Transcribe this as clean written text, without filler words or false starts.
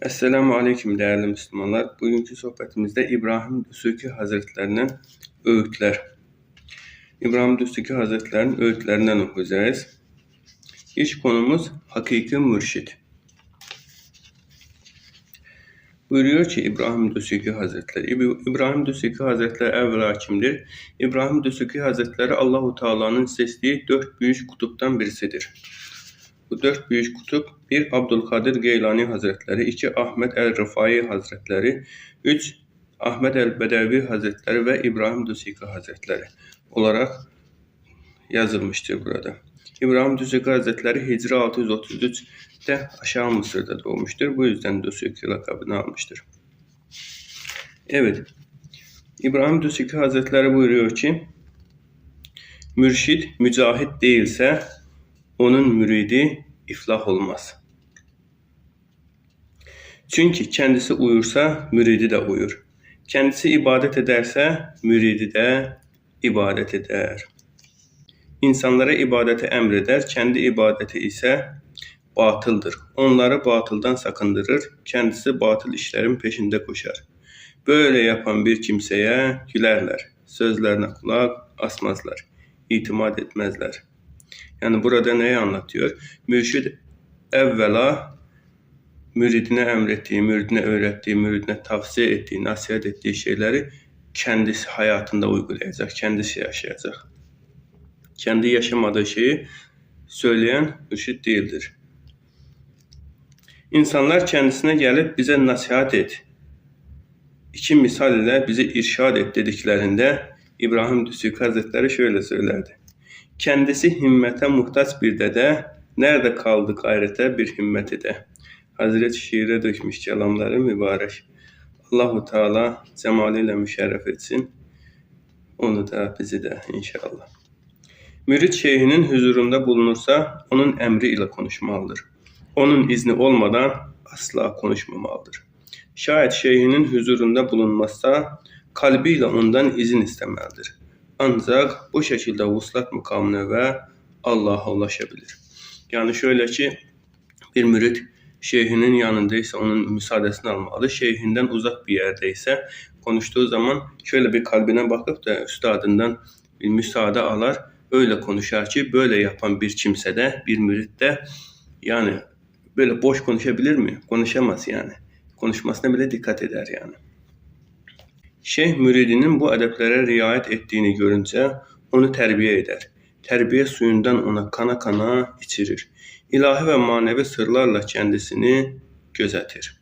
Esselamu Aleyküm değerli Müslümanlar. Bugünkü sohbetimizde İbrahim Dösükü Hazretlerinden öğütler. İbrahim Dösükü Hazretleri'nin öğütlerinden okuyacağız. İlk konumuz hakiki mürşit. Buyuruyor ki İbrahim Dösükü Hazretleri. İbrahim Dösükü Hazretleri evvela kimdir? İbrahim Dösükü Hazretleri Allahu Teala'nın seçtiği 4 büyük kutuptan birisidir. Bu 4 büyük kutup 1. Abdülkadir Geylani Hazretleri, 2. Ahmet el-Rifai Hazretleri, 3. Ahmet el-Bedevi Hazretleri ve İbrahim Dösükü Hazretleri olarak yazılmıştır burada. İbrahim Dösükü Hazretleri Hicri 633'te Aşağı Mısır'da doğmuştur. Bu yüzden Dösükü lakabını almıştır. Evet, İbrahim Dösükü Hazretleri buyuruyor ki, mürşid mücahit değilse onun müridi iflah olmaz. Çünkü kendisi uyursa müridi de uyur. Kendisi ibadet ederse müridi de ibadet eder. İnsanlara ibadeti emreder, kendi ibadeti ise batıldır. Onları batıldan sakındırır, kendisi batıl işlerin peşinde koşar. Böyle yapan bir kimseye gülerler, sözlerine kulak asmazlar, itimat etmezler. Yani burada neyi anlatıyor? Mürşid evvela müridine emrettiği, müridine öğrettiği, müridine tavsiye ettiği, nasihat ettiği şeyleri kendisi hayatında uygulayacak, kendisi yaşayacak. Kendi yaşamadığı şeyi söyleyen mürşid değildir. İnsanlar kendisine gelip bize nasihat et, İki misal ile bizi irşad et dediklerinde İbrahim Dösükü Hazretleri şöyle söylerdi. Kendisi himmete muhtaç bir dede, nerede kaldı gayrete bir himmeti de. Hazreti şiire dökmüş kelamları mübarek. Allahu Teala cemaliyle müşerref etsin. Onu da bizi de inşallah. Mürid şeyhinin huzurunda bulunursa onun emri ile konuşmalıdır. Onun izni olmadan asla konuşmamalıdır. Şayet şeyhinin huzurunda bulunmazsa kalbiyle ondan izin istemelidir. Ancak bu şekilde vuslat makamına ve Allah'a ulaşabilir. Yani şöyle ki bir mürid şeyhinin yanındaysa onun müsaadesini almalı. Şeyhinden uzak bir yerdeyse konuştuğu zaman şöyle bir kalbine bakıp da üstadından bir müsaade alar. Öyle konuşar ki böyle yapan bir kimse de bir mürid de yani böyle boş konuşabilir mi? Konuşamaz yani. Konuşmasına bile dikkat eder yani. Şeyh müridinin bu edeplere riayet ettiğini görünce onu terbiye eder. Terbiye suyundan ona kana kana içirir. İlahi ve manevi sırlarla kendisini gözetir.